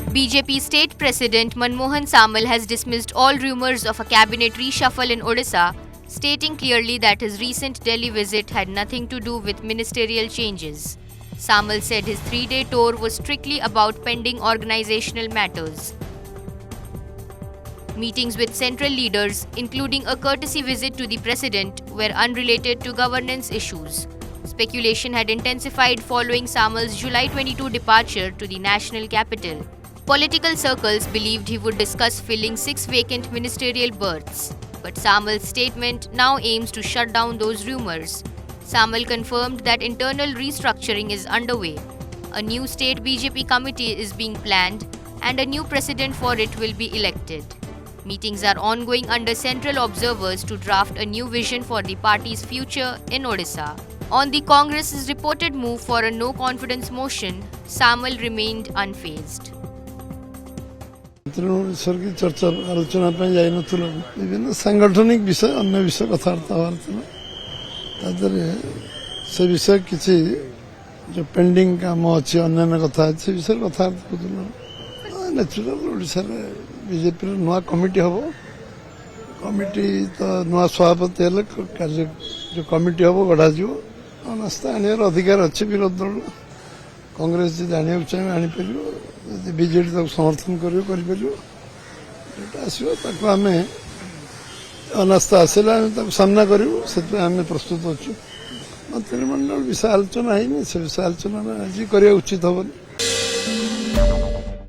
BJP State President Manmohan Samal has dismissed all rumours of a cabinet reshuffle in Odisha, stating clearly that his recent Delhi visit had nothing to do with ministerial changes. Samal said his 3-day tour was strictly about pending organizational matters. Meetings with central leaders, including a courtesy visit to the president, were unrelated to governance issues. Speculation had intensified following Samal's July 22 departure to the national capital. Political circles believed he would discuss filling 6 vacant ministerial berths, but Samal's statement now aims to shut down those rumours. Samal confirmed that internal restructuring is underway. A new state BJP committee is being planned and a new president for it will be elected. Meetings are ongoing under central observers to draft a new vision for the party's future in Odisha. On the Congress's reported move for a no-confidence motion, Samal remained unfazed. की चर्चा आलोचना विभिन्न सांगठनिक विषय अन्य विषय कथबार्ता से विषय किसी जो पेंडिंग काम अच्छी अन्य कथा से विषय कथबार्ता नेचुरल ओडिशा बीजेपी नुआ कमिटी हम कमिटी तो नुआ सभापति कार्य जो कमिटी हम गढ़ा अनास्था आने अधिकार अच्छे विरोध दल कांग्रेस जी जाना चाहिए आनीपर बीजेडी तक समर्थन करें अनास्था आसला सामना करूँ से प्रस्तुत अच्छु मंत्रिमंडल विषय आलोचना है से विषय आलोचना आज करने उचित हेनी।